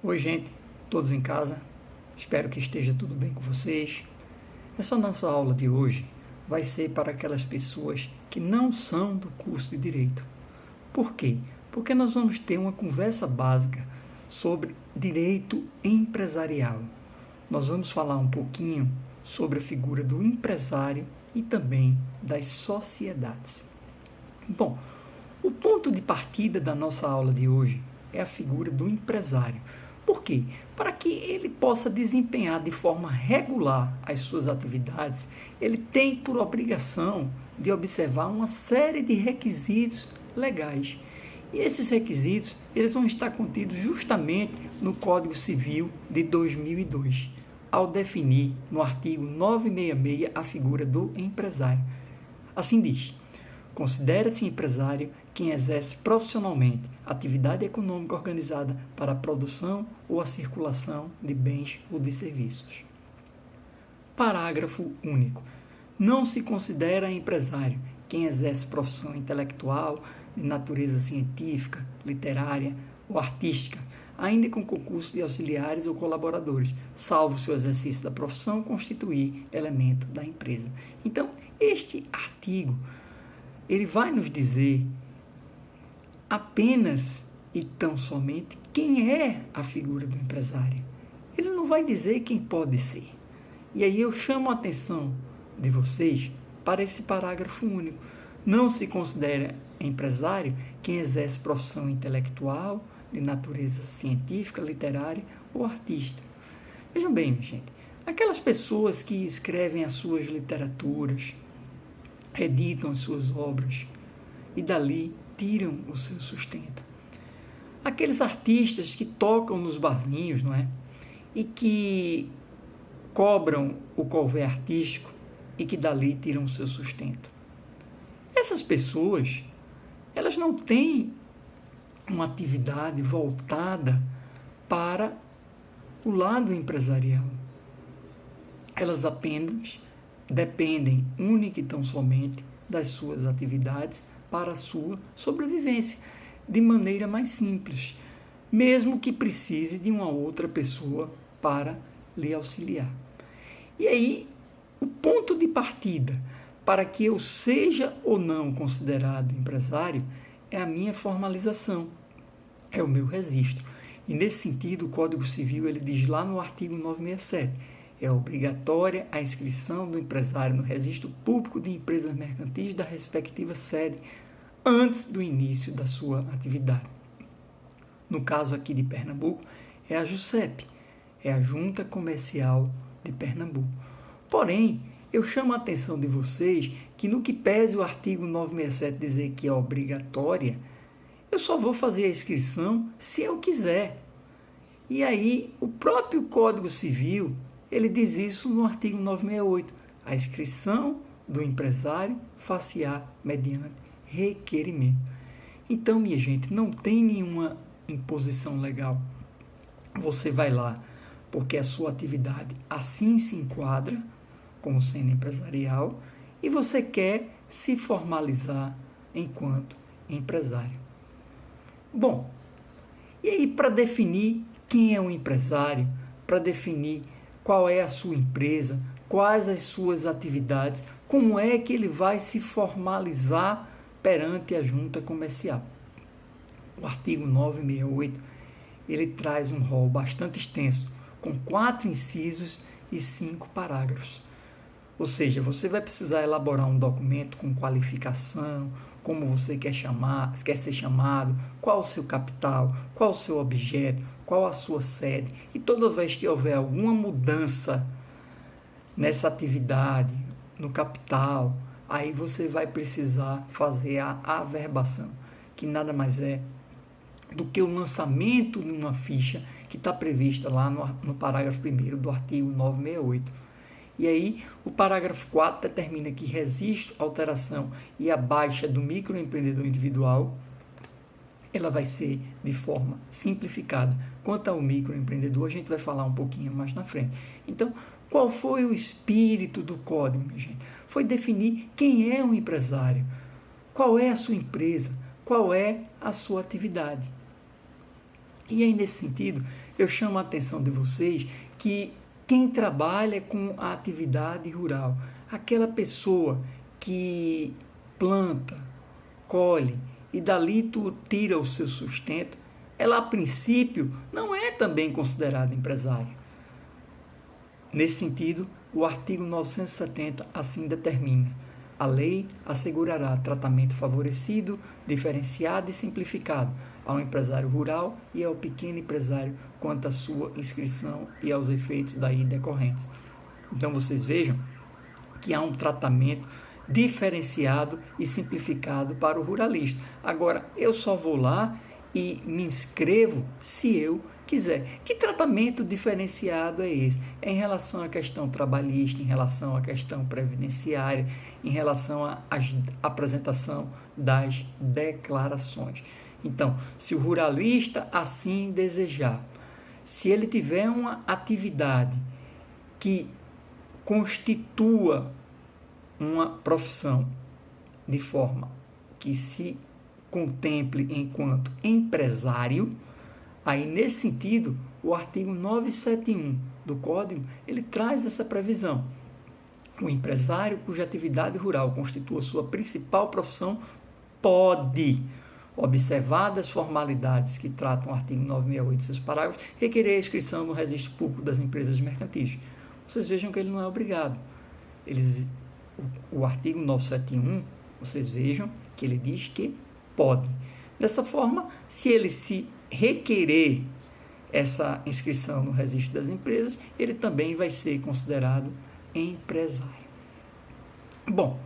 Oi, gente, todos em casa? Espero que esteja tudo bem com vocês. Essa nossa aula de hoje vai ser para aquelas pessoas que não são do curso de Direito. Por quê? Porque nós vamos ter uma conversa básica sobre direito empresarial. Nós vamos falar um pouquinho sobre a figura do empresário e também das sociedades. Bom, o ponto de partida da nossa aula de hoje é a figura do empresário. Por quê? Para que ele possa desempenhar de forma regular as suas atividades, ele tem por obrigação de observar uma série de requisitos legais. E esses requisitos, eles vão estar contidos justamente no Código Civil de 2002, ao definir no artigo 966 a figura do empresário. Assim diz: considera-se empresário quem exerce profissionalmente atividade econômica organizada para a produção ou a circulação de bens ou de serviços. Parágrafo único. Não se considera empresário quem exerce profissão intelectual de natureza científica, literária ou artística, ainda com concurso de auxiliares ou colaboradores, salvo se o exercício da profissão constituir elemento da empresa. Então, este artigo ele vai nos dizer apenas e tão somente quem é a figura do empresário. Ele não vai dizer quem pode ser. E aí eu chamo a atenção de vocês para esse parágrafo único. Não se considera empresário quem exerce profissão intelectual de natureza científica, literária ou artística. Vejam bem, minha gente, aquelas pessoas que escrevem as suas literaturas, editam as suas obras e dali tiram o seu sustento. Aqueles artistas que tocam nos barzinhos, não é? E que cobram o couvert artístico e que dali tiram o seu sustento. Essas pessoas, elas não têm uma atividade voltada para o lado empresarial. Elas apenas dependem única e tão somente das suas atividades para a sua sobrevivência, de maneira mais simples, mesmo que precise de uma outra pessoa para lhe auxiliar. E aí, o ponto de partida para que eu seja ou não considerado empresário é a minha formalização, é o meu registro. E nesse sentido, o Código Civil ele diz lá no artigo 967, é obrigatória a inscrição do empresário no registro público de empresas mercantis da respectiva sede antes do início da sua atividade. No caso aqui de Pernambuco, é a JUSEP, é a Junta Comercial de Pernambuco. Porém, eu chamo a atenção de vocês que no que pese o artigo 967 dizer que é obrigatória, eu só vou fazer a inscrição se eu quiser. E aí, o próprio Código Civil ele diz isso no artigo 968. A inscrição do empresário far-se-á mediante requerimento. Então, minha gente, não tem nenhuma imposição legal. Você vai lá porque a sua atividade assim se enquadra como sendo empresarial e você quer se formalizar enquanto empresário. Bom, e aí para definir quem é um empresário, para definir qual é a sua empresa, quais as suas atividades, como é que ele vai se formalizar perante a junta comercial. O artigo 968, ele traz um rol bastante extenso, com 4 incisos e 5 parágrafos. Ou seja, você vai precisar elaborar um documento com qualificação, como você quer ser chamado, qual o seu capital, qual o seu objeto, qual a sua sede. E toda vez que houver alguma mudança nessa atividade, no capital, aí você vai precisar fazer a averbação, que nada mais é do que o lançamento de uma ficha que está prevista lá no parágrafo 1º do artigo 968. E aí, o parágrafo 4 determina que registro, alteração e a baixa do microempreendedor individual, ela vai ser de forma simplificada. Quanto ao microempreendedor, a gente vai falar um pouquinho mais na frente. Então, qual foi o espírito do código, minha gente? Foi definir quem é um empresário, qual é a sua empresa, qual é a sua atividade. E aí, nesse sentido, eu chamo a atenção de vocês que quem trabalha com a atividade rural, aquela pessoa que planta, colhe e dali tu tira o seu sustento, ela a princípio não é também considerada empresária. Nesse sentido, o artigo 970 assim determina: a lei assegurará tratamento favorecido, diferenciado e simplificado ao empresário rural e ao pequeno empresário quanto à sua inscrição e aos efeitos daí decorrentes. Então vocês vejam que há um tratamento diferenciado e simplificado para o ruralista. Agora, eu só vou lá e me inscrevo se eu quiser. Que tratamento diferenciado é esse? É em relação à questão trabalhista, em relação à questão previdenciária, em relação à apresentação das declarações. Então, se o ruralista assim desejar, se ele tiver uma atividade que constitua uma profissão de forma que se contemple enquanto empresário, aí nesse sentido, o artigo 971 do Código, ele traz essa previsão. O empresário cuja atividade rural constitua sua principal profissão pode, observadas as formalidades que tratam o artigo 968 e seus parágrafos, requerer a inscrição no registro público das empresas mercantis. Vocês vejam que ele não é obrigado. O artigo 971, vocês vejam que ele diz que pode. Dessa forma, se ele se requerer essa inscrição no registro das empresas, ele também vai ser considerado empresário. Bom,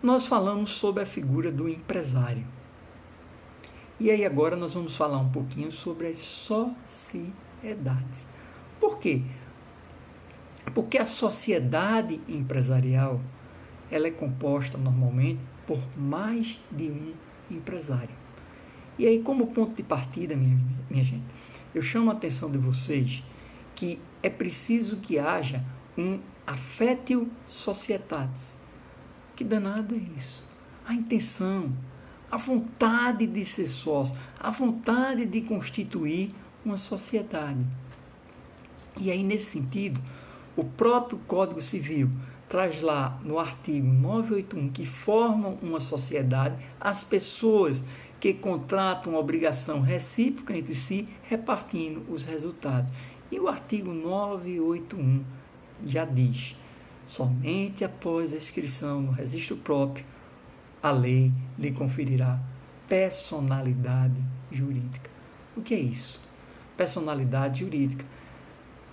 nós falamos sobre a figura do empresário. E aí agora nós vamos falar um pouquinho sobre as sociedades. Por quê? Porque a sociedade empresarial, ela é composta normalmente por mais de um empresário. E aí, como ponto de partida, minha gente, eu chamo a atenção de vocês que é preciso que haja um affectio societatis. Que danado é isso? A intenção, a vontade de ser sócio, a vontade de constituir uma sociedade. E aí, nesse sentido, o próprio Código Civil traz lá no artigo 981 que formam uma sociedade as pessoas que contratam uma obrigação recíproca entre si, repartindo os resultados. E o artigo 981 já diz: somente após a inscrição no registro próprio, a lei lhe conferirá personalidade jurídica. O que é isso? Personalidade jurídica.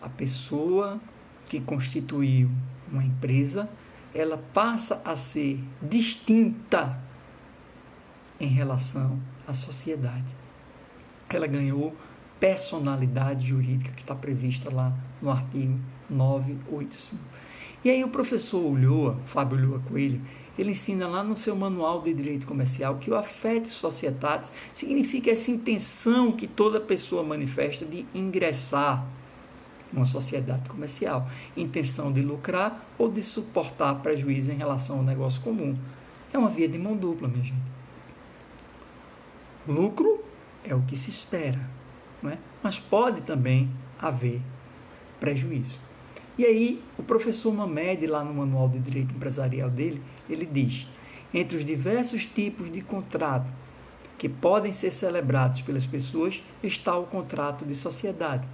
A pessoa que constituiu uma empresa, ela passa a ser distinta em relação à sociedade. Ela ganhou personalidade jurídica, que está prevista lá no artigo 985. E aí o professor Ulloa, Fábio Ulloa Coelho, ele ensina lá no seu manual de direito comercial que o affectio societatis significa essa intenção que toda pessoa manifesta de ingressar uma sociedade comercial, intenção de lucrar ou de suportar prejuízo em relação ao negócio comum. É uma via de mão dupla, minha gente. Lucro é o que se espera, não é? Mas pode também haver prejuízo. E aí, o professor Mamed, lá no Manual de Direito Empresarial dele, ele diz: entre os diversos tipos de contrato que podem ser celebrados pelas pessoas, está o contrato de sociedade,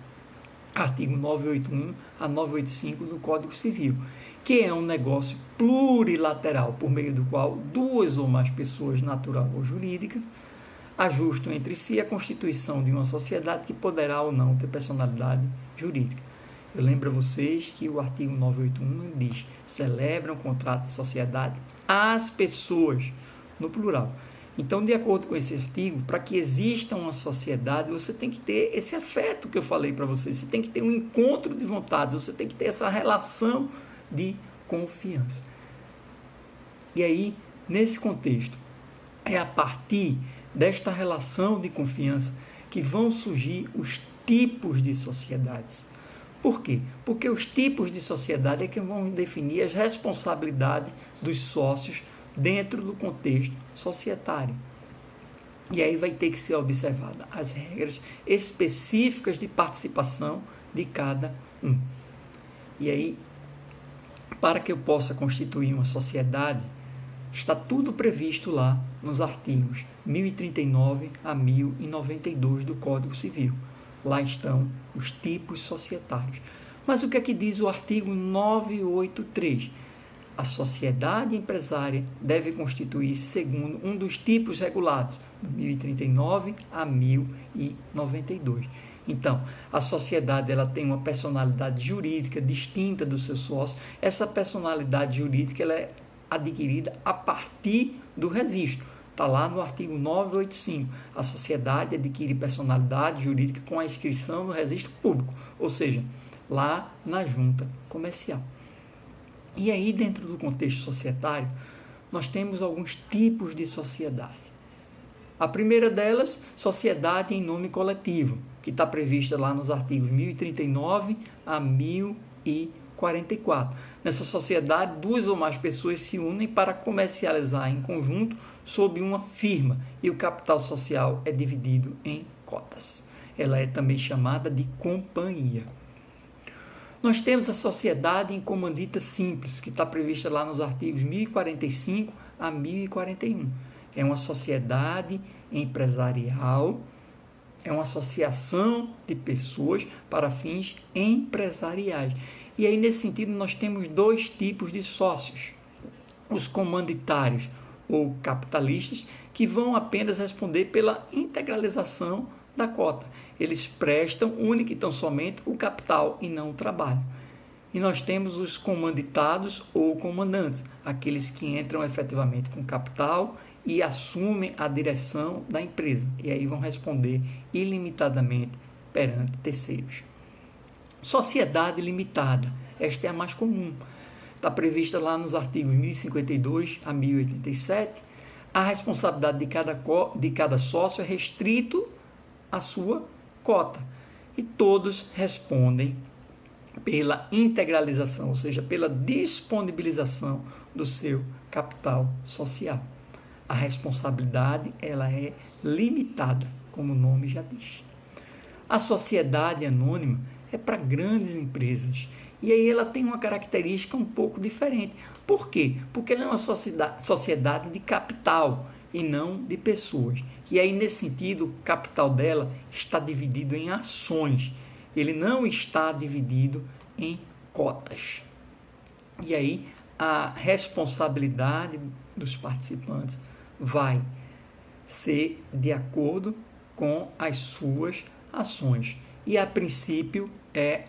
artigo 981 a 985 do Código Civil, que é um negócio plurilateral, por meio do qual duas ou mais pessoas, natural ou jurídica, ajustam entre si a constituição de uma sociedade que poderá ou não ter personalidade jurídica. Eu lembro a vocês que o artigo 981 diz: celebram contrato de sociedade as pessoas, no plural. Então, de acordo com esse artigo, para que exista uma sociedade, você tem que ter esse afeto que eu falei para vocês, você tem que ter um encontro de vontades, você tem que ter essa relação de confiança. E aí, nesse contexto, é a partir desta relação de confiança que vão surgir os tipos de sociedades. Por quê? Porque os tipos de sociedade é que vão definir as responsabilidades dos sócios dentro do contexto societário. E aí vai ter que ser observada as regras específicas de participação de cada um. E aí, para que eu possa constituir uma sociedade, está tudo previsto lá nos artigos 1039 a 1092 do Código Civil. Lá estão os tipos societários. Mas o que é que diz o artigo 983? A sociedade empresária deve constituir-se segundo um dos tipos regulados, do 1039 a 1092. Então, a sociedade ela tem uma personalidade jurídica distinta do seu sócio. Essa personalidade jurídica ela é adquirida a partir do registro. Está lá no artigo 985. A sociedade adquire personalidade jurídica com a inscrição no registro público, ou seja, lá na junta comercial. E aí, dentro do contexto societário, nós temos alguns tipos de sociedade. A primeira delas, sociedade em nome coletivo, que está prevista lá nos artigos 1039 a 1044. Nessa sociedade, duas ou mais pessoas se unem para comercializar em conjunto sob uma firma e o capital social é dividido em cotas. Ela é também chamada de companhia. Nós temos a sociedade em comandita simples, que está prevista lá nos artigos 1045 a 1041. É uma sociedade empresarial, é uma associação de pessoas para fins empresariais. E aí, nesse sentido, nós temos dois tipos de sócios. Os comanditários ou capitalistas, que vão apenas responder pela integralização da cota. Eles prestam única e tão somente o capital e não o trabalho. E nós temos os comanditados ou comandantes, aqueles que entram efetivamente com capital e assumem a direção da empresa. E aí vão responder ilimitadamente perante terceiros. Sociedade limitada, esta é a mais comum. Está prevista lá nos artigos 1052 a 1087. A responsabilidade de cada sócio é restrito à sua cota. E todos respondem pela integralização, ou seja, pela disponibilização do seu capital social. A responsabilidade ela é limitada, como o nome já diz. A sociedade anônima é para grandes empresas. E aí ela tem uma característica um pouco diferente. Por quê? Porque ela é uma sociedade de capital e não de pessoas. E aí, nesse sentido, o capital dela está dividido em ações. Ele não está dividido em cotas. E aí, a responsabilidade dos participantes vai ser de acordo com as suas ações. E, a princípio, é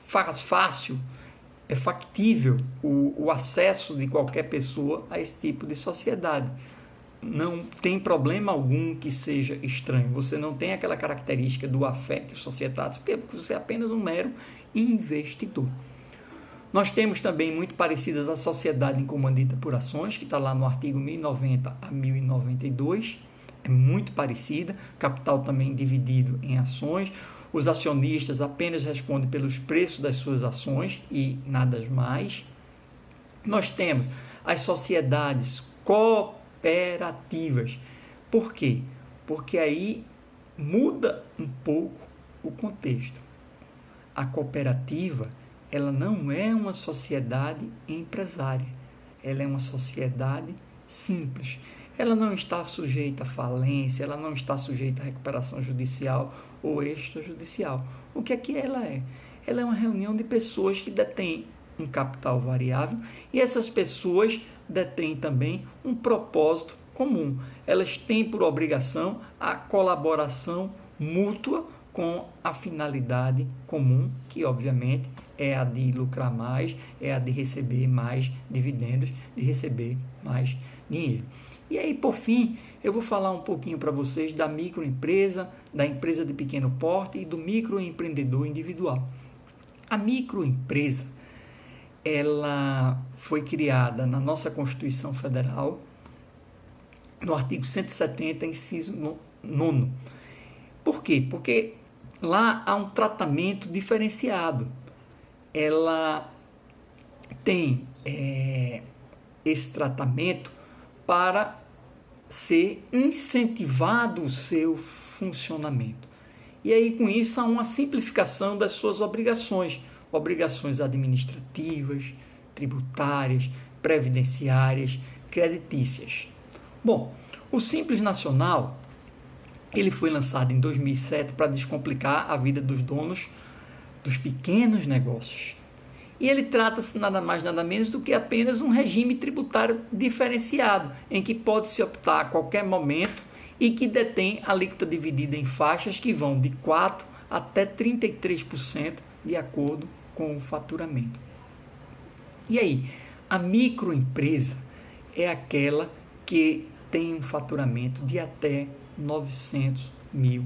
fácil, é factível o acesso de qualquer pessoa a esse tipo de sociedade. Não tem problema algum que seja estranho. Você não tem aquela característica do afeto societário, porque você é apenas um mero investidor. Nós temos também muito parecidas a sociedade em comandita por ações, que está lá no artigo 1090 a 1092. É muito parecida. Capital também dividido em ações. Os acionistas apenas respondem pelos preços das suas ações e nada mais. Nós temos as sociedades cooperativas. Por quê? Porque aí muda um pouco o contexto. A cooperativa, ela não é uma sociedade empresária. Ela é uma sociedade simples. Ela não está sujeita à falência, ela não está sujeita à recuperação judicial ou extrajudicial. O que é que ela é? Ela é uma reunião de pessoas que detêm um capital variável e essas pessoas detêm também um propósito comum. Elas têm por obrigação a colaboração mútua com a finalidade comum, que obviamente é a de lucrar mais, é a de receber mais dividendos, de receber mais dinheiro. E aí, por fim, eu vou falar um pouquinho para vocês da microempresa, da empresa de pequeno porte e do microempreendedor individual. A microempresa, ela foi criada na nossa Constituição Federal, no artigo 170, inciso 9. Por quê? Porque lá há um tratamento diferenciado. Ela tem esse tratamento para ser incentivado o seu funcionamento. E aí, com isso, há uma simplificação das suas obrigações administrativas, tributárias, previdenciárias, creditícias. Bom, o Simples Nacional, ele foi lançado em 2007 para descomplicar a vida dos donos dos pequenos negócios. E ele trata-se nada mais, nada menos do que apenas um regime tributário diferenciado, em que pode-se optar a qualquer momento e que detém alíquota dividida em faixas que vão de 4% até 33% de acordo com o faturamento. E aí, a microempresa é aquela que tem um faturamento de até R$900 mil.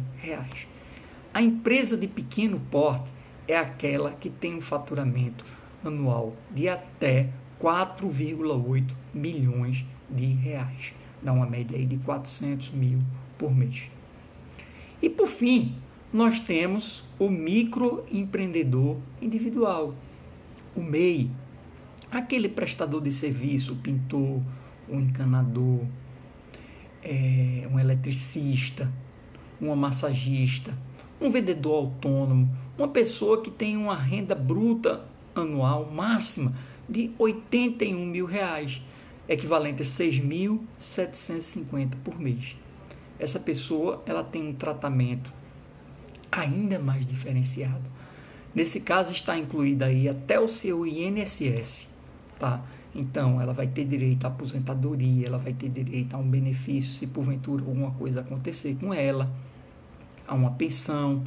A empresa de pequeno porte é aquela que tem um faturamento anual de até 4,8 milhões de reais. Dá uma média aí de 400 mil por mês. E por fim, nós temos o microempreendedor individual, o MEI, aquele prestador de serviço, o pintor, o encanador, um eletricista, uma massagista, um vendedor autônomo, uma pessoa que tem uma renda bruta anual máxima de R$81 mil, equivalente a 6.750 por mês. Essa pessoa, ela tem um tratamento ainda mais diferenciado. Nesse caso está incluído aí até o seu INSS, tá? Então, ela vai ter direito à aposentadoria, ela vai ter direito a um benefício se porventura alguma coisa acontecer com ela, a uma pensão,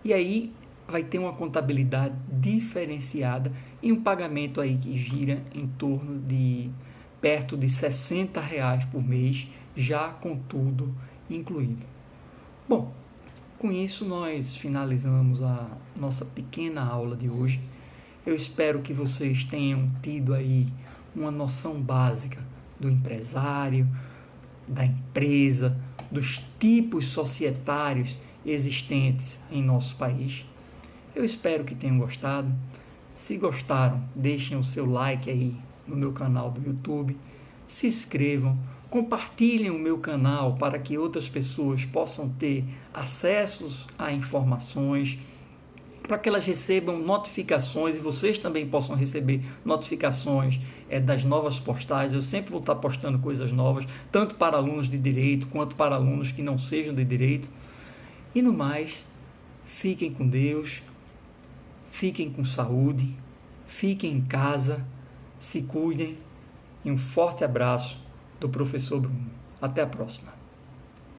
e aí vai ter uma contabilidade diferenciada e um pagamento aí que gira em torno de perto de R$60 por mês, já com tudo incluído. Bom, com isso nós finalizamos a nossa pequena aula de hoje. Eu espero que vocês tenham tido aí uma noção básica do empresário, da empresa, dos tipos societários existentes em nosso país. Eu espero que tenham gostado. Se gostaram, deixem o seu like aí no meu canal do YouTube, se inscrevam, compartilhem o meu canal para que outras pessoas possam ter acessos a informações, para que elas recebam notificações e vocês também possam receber notificações das novas postais. Eu sempre vou estar postando coisas novas, tanto para alunos de direito quanto para alunos que não sejam de direito. E no mais, fiquem com Deus, fiquem com saúde, fiquem em casa, se cuidem e um forte abraço do professor Bruno. Até a próxima.